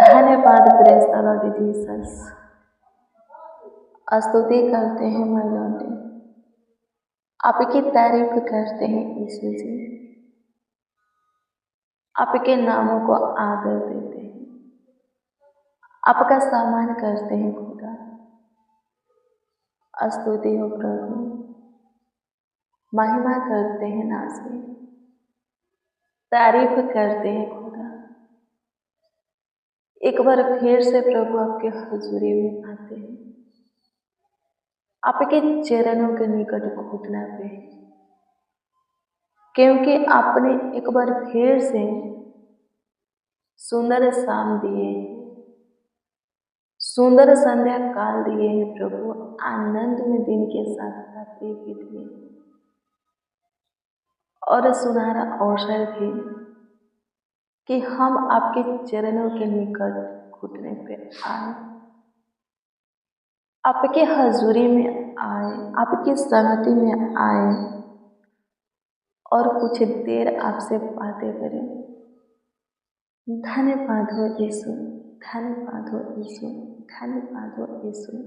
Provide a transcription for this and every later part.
धन्यवाद praise the Lord Jesus. स्तुति करते हैं माय लॉर्ड, आपकी तारीफ करते हैं यीशु जी, आपके नामों को आदर देते हैं, आपका सम्मान करते हैं खुदा। स्तुति हो प्रभु, महिमा करते हैं नाज़रीन, तारीफ करते हैं खुदा। एक बार फिर से प्रभु आपके हुजूरी में आते हैं, आपके चरणों के निकट घुटना पे, क्योंकि आपने एक बार फिर से सुंदर शाम दिए, सुंदर संध्या काल दिए हैं प्रभु, आनंद में दिन के साथ रात्रि भी दिए और सुनहरा अवसर भी कि हम आपके चरणों के निकट घुटने पे आए, आपके हजूरी में आए, आपकी संगति में आए और कुछ देर आपसे बातें करें। धन्यवाद हो यीशु, धन्यवाद हो यीशु, धन्यवाद हो यीशु।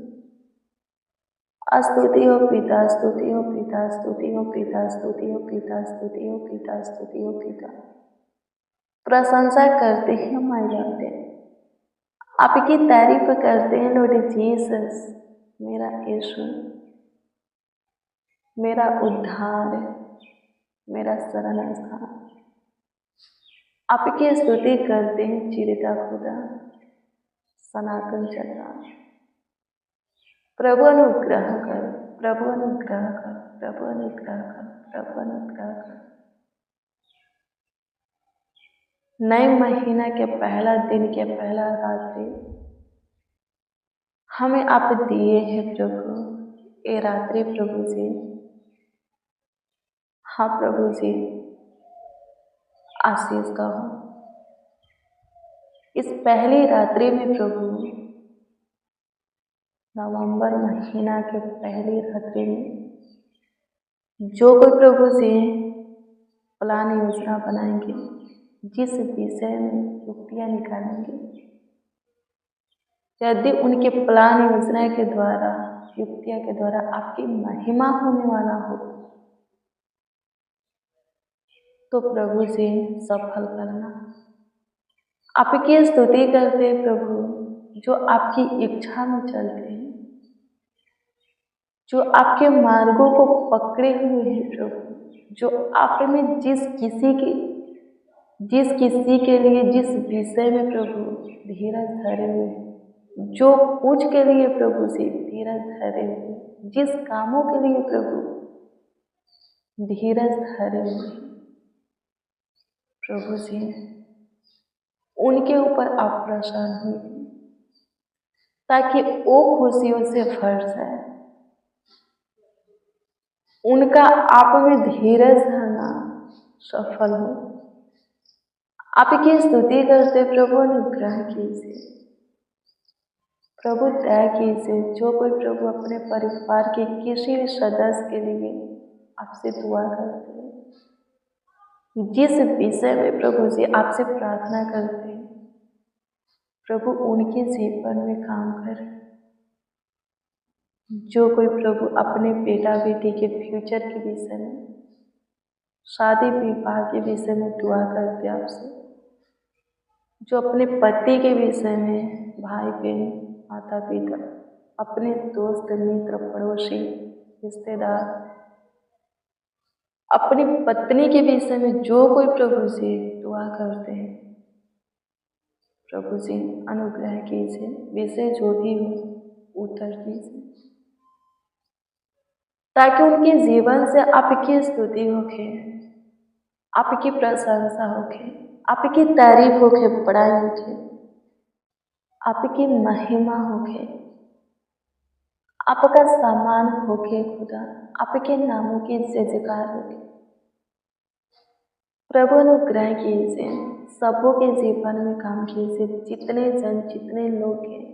स्तुति हो पिता, स्तुति हो पिता, स्तुति हो पिता, स्तुति हो पिता, स्तुति हो पिता, स्तुति हो पिता। प्रशंसा करते हैं माय लॉर्ड, आपकी तारीफ करते हैं लॉर्ड जीसस, मेरा यीशु, मेरा उद्धार, मेरा शरण स्थान। आपकी स्तुति करते हैं चिरता खुदा, सनातन चट्टान। प्रभु अनुग्रह कर, प्रभु अनुग्रह कर, प्रभु अनुग्रह कर, प्रभु अनुग्रह कर। नए महीना के पहला दिन के पहला रात्रि हमें आप दिए हैं प्रभु, ये रात्रि प्रभु जी, हाँ प्रभु जी, आशीष का हो। इस पहली रात्रि में प्रभु, नवंबर महीना के पहली रात्रि में जो कोई प्रभु जी प्लान योजना बनाएंगे, जिस विषय में युक्तियाँ निकालेंगे, यदि उनके प्लान योजना के द्वारा, युक्तियाँ के द्वारा आपकी महिमा होने वाला हो, तो प्रभु से सफल करना। आपकी स्तुति करते प्रभु, जो आपकी इच्छा में चलते हैं, जो आपके मार्गों को पकड़े हुए हैं प्रभु, जो आप में जिस किसी के लिए, जिस विषय में प्रभु धीरज धरे हुए हैं, जो कुछ के लिए प्रभु से धीरज धरे हुए, जिस कामों के लिए प्रभु धीरज धरे हुए प्रभु जी, उनके ऊपर आप प्रसन्न हुए, ताकि वो खुशियों से भर जाए। उनका आप में धीरज धरना सफल हो। आपकी स्तुति करते प्रभु, अनुग्रह कीजिए प्रभु, दया कीजिए। जो कोई प्रभु अपने परिवार के किसी भी सदस्य के लिए आपसे दुआ करते हैं, जिस विषय में प्रभु जी आपसे प्रार्थना करते हैं, प्रभु उनके जीवन में काम करें। जो कोई प्रभु अपने बेटा बेटी के फ्यूचर के विषय में, शादी विवाह के विषय में दुआ करते आपसे, जो अपने पति के विषय में, भाई बहन, माता पिता, अपने दोस्त मित्र पड़ोसी रिश्तेदार, अपनी पत्नी के विषय में जो कोई प्रभु से दुआ करते हैं, प्रभु जी अनुग्रह कीजिए। विषय जो भी हो उत्तर दीजिए, ताकि उनके जीवन से आपकी स्तुति होके, आपकी प्रशंसा होके, आपकी तारीफ होके, बड़ाई होके, आपकी महिमा होके, आपका सम्मान होके खुदा, आपके नामों की जय जयकार होके। प्रभु अनुग्रह कीजिए, सबों के जीवन में काम कीजिए। जितने जन, जितने लोग हैं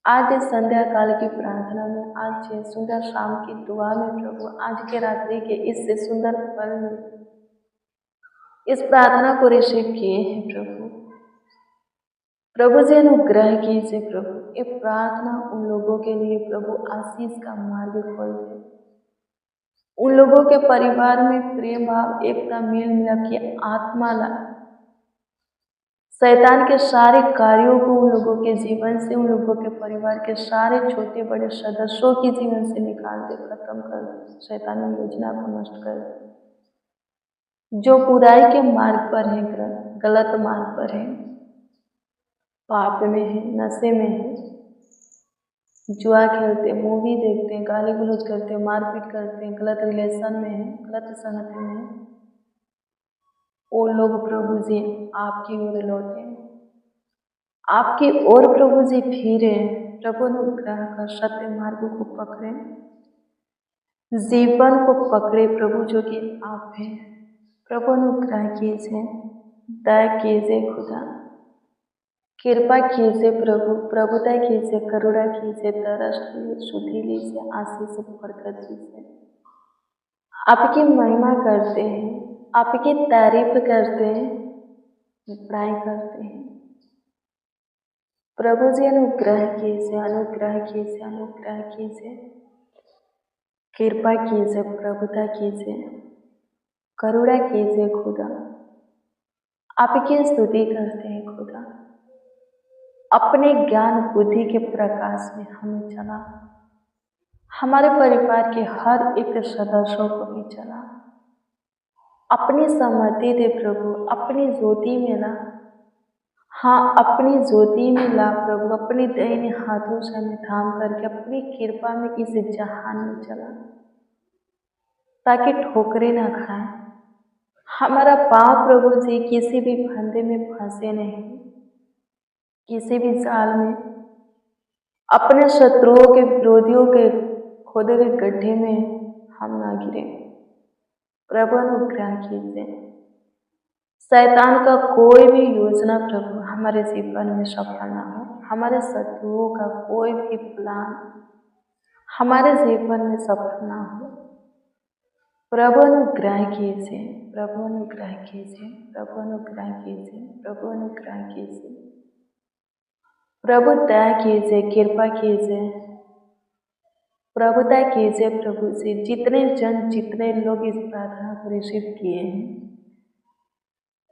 आज संध्या काल की प्रार्थना में, आज सुंदर शाम की दुआ में प्रभु, आज के रात्रि के इस सुंदर पल में इस प्रार्थना को रिसीव किए हैं प्रभु, प्रभु जी अनुग्रह कीजिए प्रभु, ये प्रार्थना उन लोगों के लिए प्रभु आशीष का मार्ग खोल दे। उन लोगों के परिवार में प्रेम भाव, एकता, मेल मिलाप की आत्मा ला। शैतान के सारे कार्यों को उन लोगों के जीवन से, उन लोगों के परिवार के सारे छोटे बड़े सदस्यों के जीवन से निकाल दे, खत्म कर दे। शैतानी योजना को नष्ट कर दे। जो बुराई के मार्ग पर है, गलत मार्ग पर है, पाप में है, नशे में है, जुआ खेलते, मूवी देखते हैं, गाली गलौज करते हैं, मारपीट करते हैं, गलत रिलेशन में है, गलत संगति में है, वो लोग प्रभु जी आपकी ओर लौटे, आपकी ओर प्रभु जी फिरे। प्रभु अनुग्रह कर सत्य मार्ग को पकड़े, जीवन को पकड़े प्रभु जो कि आप हैं। प्रभु अनुग्रह कीजिए, दया कीजिए खुदा, कृपा कीजिए प्रभु, प्रभुता कीजिए, करुणा कीजिए, तरस कीजिए, शुद्धि लीजिए, आशीष बरकत दीजिए। आपकी महिमा करते हैं, आपकी तारीफ करते हैं, बड़ाई करते हैं। प्रभु जी अनुग्रह कीजिए, अनुग्रह कीजिए, अनुग्रह कीजिए, कृपा कीजिए, प्रभुता कीजिए, करुणा कीजिए खुदा। आपकी स्तुति करते हैं खुदा। अपने ज्ञान बुद्धि के प्रकाश में हमें चला, हमारे परिवार के हर एक सदस्यों को भी चला। अपनी सम्मति दे प्रभु, अपनी ज्योति में ला। हाँ, अपनी ज्योति में ला प्रभु, अपने दाहिने हाथों से हमें थाम करके अपनी कृपा में इस जहान में चला, ताकि ठोकरें ना खाए। हमारा पांव प्रभु जी किसी भी फंदे में फंसे नहीं, किसी भी जाल में, अपने शत्रुओं के, विरोधियों के खोदे हुए गड्ढे में हम ना गिरे। प्रभु अनुग्रह कीजिए, शैतान का कोई भी योजना प्रभु हमारे जीवन में सफल ना हो। हमारे शत्रुओं का कोई भी प्लान हमारे जीवन में सफल ना हो। प्रभु अनुग्रह कीजिए, प्रभु अनुग्रह कीजिए, प्रभु अनुग्रह कीजिए, प्रभु अनुग्रह कीजिए, प्रभु दया कीजिए, कृपा कीजिए, प्रभुता कीजिए प्रभु से। जितने जन, जितने लोग इस प्रार्थना को रिसीव किए हैं,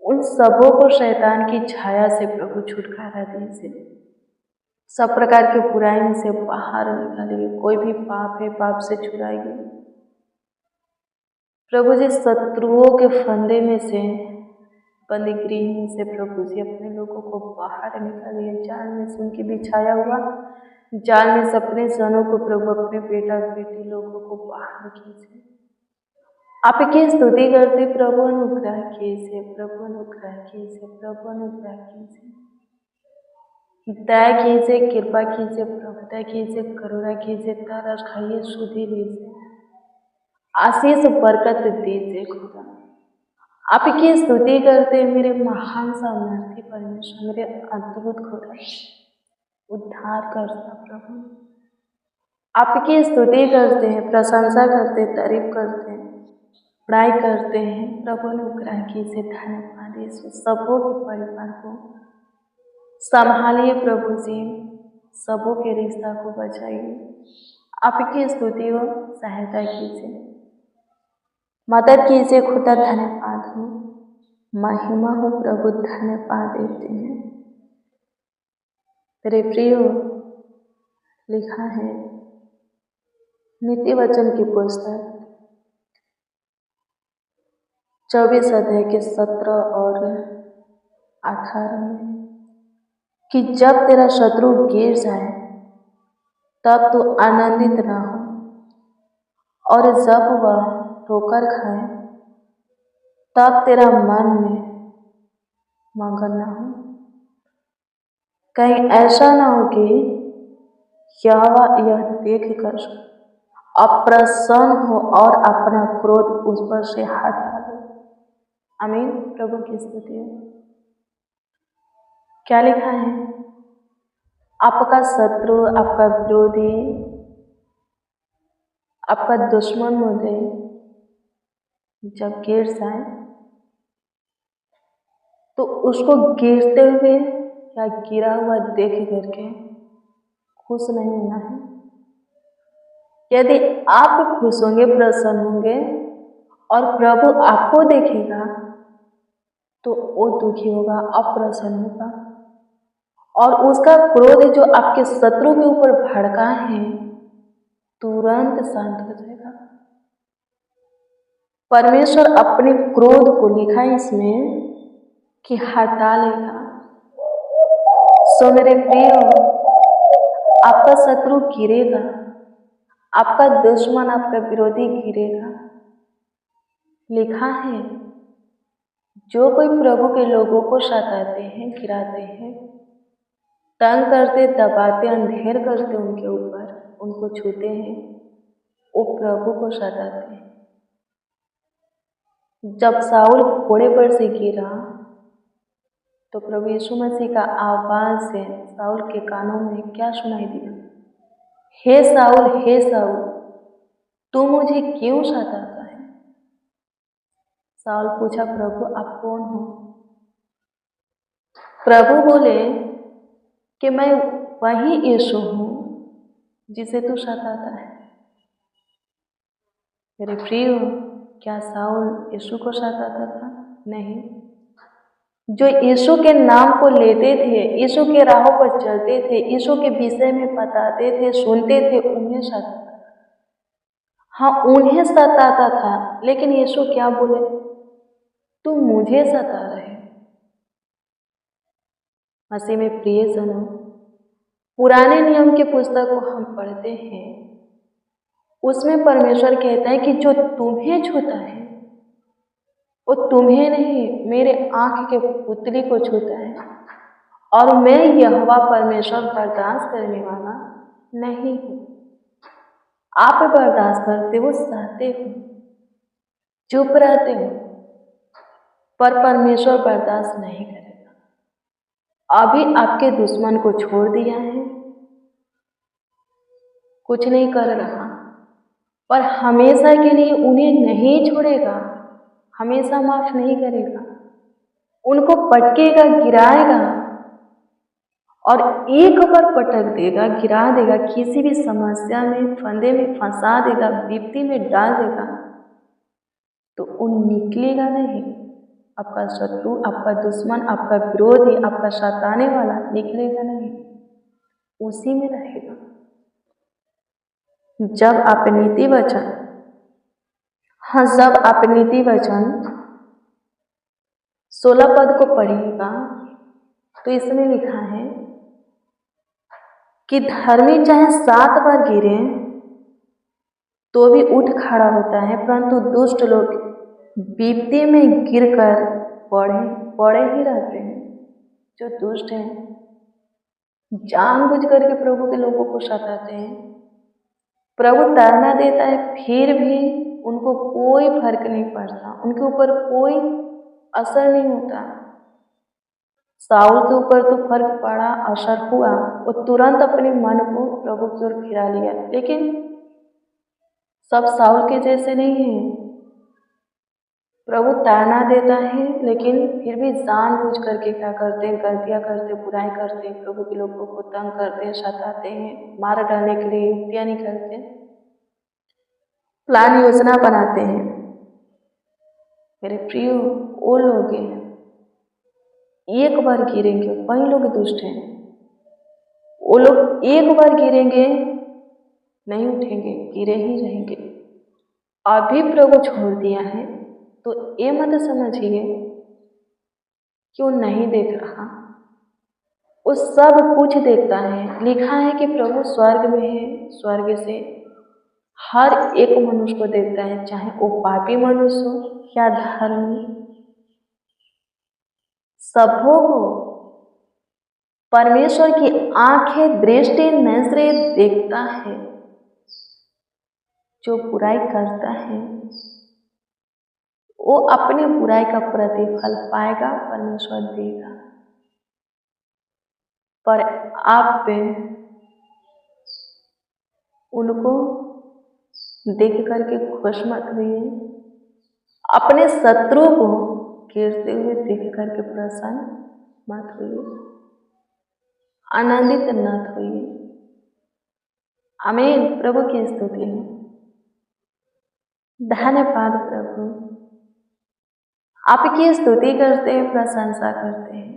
उन सबों को शैतान की छाया से प्रभु छुटकारा दीजिए। सब प्रकार की बुराई से बाहर निकालिए। कोई भी पाप है, पाप से छुड़ाइए प्रभु जी। शत्रुओं के फंदे में से, बंदी गृह में से प्रभु जी अपने लोगों को बाहर निकालिए। जाल में से उनकी बिछाया हुआ जाल में से अपने जनों को प्रभु, अपने बेटा बेटी लोगों को बाहर कीजिए। आपकी स्तुति करते प्रभु अनुग्रह कीजिए, प्रभु अनुग्रह कीजिए, प्रभु अनुग्रह कीजिए, दया कीजिए, कृपा कीजिए, प्रभुता कीजिए, करुणा कीजिए, तरस खाइए, शुद्धि लीजिए, आशीष बरकत दीजिए खुदा। आपकी स्तुति करते मेरे महान सामर्थ्य परमेश्वर, मेरे अद्भुत खुदा, उद्धार करता प्रभु। आपकी स्तुति करते हैं, प्रशंसा करते, तारीफ करते हैं, बड़ाई करते हैं। प्रभु अनुग्रह कीजिए, धन्यवाद यीशु। सबों के परिवार को संभालिए प्रभु जी, सबों के रिश्ता को बचाइए। आपकी स्तुति हो, सहायता कीजिए, मदद कीजिए खुदा। धन्यवाद हो, महिमा हो प्रभु, धन्यवाद देते हैं। मेरे प्रियो, लिखा है नीति वचन की पुस्तक 24 अध्याय के 17 और 18 में कि जब तेरा शत्रु गिर जाए तब तू आनंदित ना हो, और जब वह ठोकर खाए तब तेरा मन में मगन ना हो। कहीं ऐसा ना हो कि यहोवा यह देखकर अप्रसन्न हो और अपना क्रोध उस पर से हटा दे। आमीन। प्रभु की स्तुति हो। क्या लिखा है? आपका शत्रु, आपका विरोधी, आपका दुश्मन मुझे जब गिर जाए तो उसको गिरते हुए या गिरा हुआ देख करके खुश नहीं होना है। यदि आप खुश होंगे, प्रसन्न होंगे और प्रभु आपको देखेगा तो वो दुखी होगा, अप्रसन्न होगा और उसका क्रोध जो आपके शत्रु के ऊपर भड़का है तुरंत शांत हो जाएगा। परमेश्वर अपने क्रोध को लिखा है इसमें कि हटा लेगा। सो मेरे प्रिय, आपका शत्रु गिरेगा, आपका दुश्मन, आपका विरोधी गिरेगा। लिखा है जो कोई प्रभु के लोगों को सताते हैं, गिराते हैं, तंग करते, दबाते, अंधेर करते उनके ऊपर, उनको छूते हैं, वो प्रभु को सताते हैं। जब साउल घोड़े पर से गिरा तो प्रभु यीशु मसीह का आवाज से साउल के कानों में क्या सुनाई दिया? हे साउल, तू मुझे क्यों सताता है? साउल पूछा, प्रभु आप कौन हो? प्रभु बोले कि मैं वही यीशु हूं जिसे तू सताता है। मेरे प्रिय, क्या साउल यीशु को सताता था? नहीं। जो यीशु के नाम को लेते थे, यीशु के राहों पर चलते थे, यीशु के विषय में बताते थे, सुनते थे, उन्हें सताता था। हाँ, उन्हें सताता था, लेकिन यीशु क्या बोले? तुम मुझे सता रहे। मसीह में प्रिय जनों, पुराने नियम के पुस्तक को हम पढ़ते हैं, उसमें परमेश्वर कहता है कि जो तुम्हें छूता है वो तुम्हें नहीं, मेरे आंख के पुतली को छूता है और मैं यहोवा परमेश्वर बर्दाश्त करने वाला नहीं हूं। आप बर्दाश्त करते हो, सहते हो, चुप रहते हो, पर परमेश्वर बर्दाश्त नहीं करेगा। अभी आपके दुश्मन को छोड़ दिया है, कुछ नहीं कर रहा, पर हमेशा के लिए उन्हें नहीं छोड़ेगा, हमेशा माफ नहीं करेगा, उनको पटकेगा, गिराएगा और एक बार पटक देगा, गिरा देगा, किसी भी समस्या में, फंदे में फंसा देगा, विपत्ति में डाल देगा तो वो निकलेगा नहीं। आपका शत्रु, आपका दुश्मन, आपका विरोधी, आपका सताने वाला निकलेगा नहीं, उसी में रहेगा। जब आप नीति वचन 16 पद को पढ़िएगा तो इसमें लिखा है कि धर्मी चाहे 7 बार गिरे तो भी उठ खड़ा होता है, परंतु दुष्ट लोग विपत्ति में गिरकर पड़े ही रहते हैं। जो दुष्ट हैं, जानबूझ करके प्रभु के लोगों को सताते हैं, प्रभु ताड़ना देता है, फिर भी उनको कोई फर्क नहीं पड़ता, उनके ऊपर कोई असर नहीं होता। साउल के ऊपर तो फर्क पड़ा, असर हुआ, वो तुरंत अपने मन को प्रभु की ओर फिरा लिया। लेकिन सब साउल के जैसे नहीं है। प्रभु ताड़ना देता है, लेकिन फिर भी जानबूझ करके क्या करते हैं? गलतियां करते, बुराई करते, प्रभु के लोगों को तंग करते हैं, सताते हैं, मार डालने के लिए युक्तियां निकलते हैं, प्लान योजना बनाते हैं। मेरे प्रिय, वो लोग एक बार गिरेंगे, वही लोग दुष्ट हैं। वो लोग एक बार गिरेंगे, नहीं उठेंगे, गिरे ही रहेंगे। अभी प्रभु छोड़ दिया है तो ये मत समझिए कि वो नहीं देख रहा, वो सब कुछ देखता है। लिखा है कि प्रभु स्वर्ग में है, स्वर्ग से हर एक मनुष्य को देखता है, चाहे वो पापी मनुष्य हो या धर्मी, सबों को परमेश्वर की आंखें, दृष्टि, नजरें देखता है। जो बुराई करता है वो अपने बुराई का प्रतिफल पाएगा, परमेश्वर देगा। पर आप पे उनको देख करके खुश मत हुई, अपने शत्रु को गिरते हुए देख करके प्रसन्न मत हुई। आनंदित न होइए। आमीन। प्रभु की स्तुति हो। धन्यवाद प्रभु, आपकी स्तुति करते हैं, प्रशंसा करते हैं,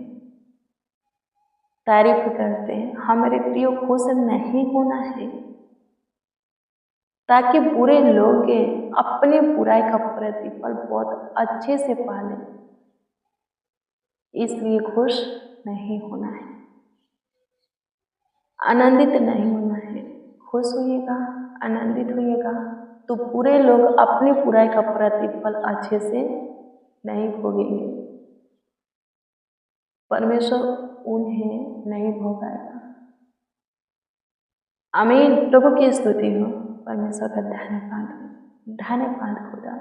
तारीफ करते हैं। हमारे प्रिय खुश नहीं होना है ताकि बुरे लोग अपने बुराई का प्रतिफल बहुत अच्छे से पाले, इसलिए खुश नहीं होना है, आनंदित नहीं होना है। खुश होइएगा, आनंदित होइएगा तो बुरे लोग अपनी बुराई का प्रतिफल अच्छे से नहीं भोगेंगे, परमेश्वर उन्हें नहीं भोगाएगा। आमीन। प्रभु की स्तुति हो। परमेश्वर का धन्यवाद हो। धन्यवाद खुदा,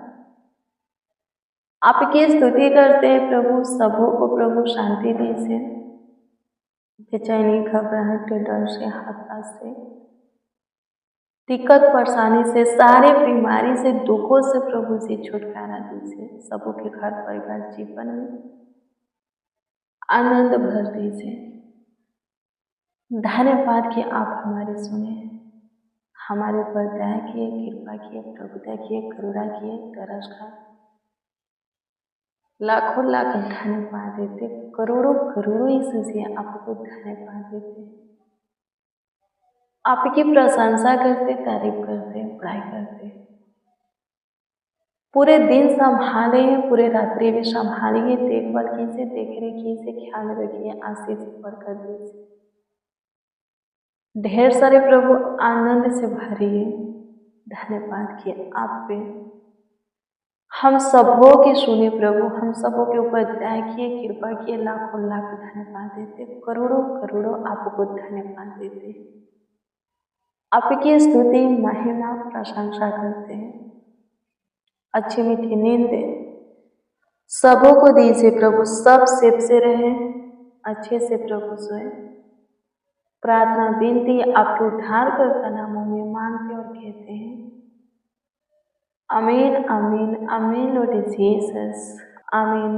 आपकी स्तुति करते हैं प्रभु। सबों को प्रभु शांति दीजिए, बेचैनी, घबराहट, डर से, हताश से, दिक्कत परेशानी से, सारे बीमारी से, दुखों से प्रभु से छुटकारा दीजिए। सबों के घर परिवार जीवन में आनंद भर दीजिए। धन्यवाद कि आप हमारी सुने, हमारे ऊपर दया किए, कृपा किए, प्रभुता किए, करुणा किए, तरस खाए। लाखों लाख धन्यवाद देते, करोड़ों करोड़ों यीशु जी आपको धन्यवाद देते, आपकी प्रशंसा करते, तारीफ करते, बड़ाई करते। पूरे दिन संभाले, पूरे रात्रि भी संभालिए, देखभाल कीजिए, देख रेख कीजिए, ख्याल रखिए, आशीष बढ़कर दीजिए। ढेर सारे प्रभु आनंद से भरिए। धन्यवाद कि आप पे हम सबों की सुने प्रभु, हम सबों के ऊपर दया किए, कृपा किए। लाखों लाख धन्यवाद देते, करोड़ों करोड़ों आपको धन्यवाद देते, आपकी स्तुति महिमा प्रशंसा करते हैं। अच्छी मीठी नींद सबों को दीजिए प्रभु, सब सेफ से रहे, अच्छे से प्रभु सोए। प्रार्थना विनती आपके उद्धारकर्ता नामों में मांगते और कहते हैं, आमीन, आमीन, आमीन। लॉर्ड जीसस, आमीन।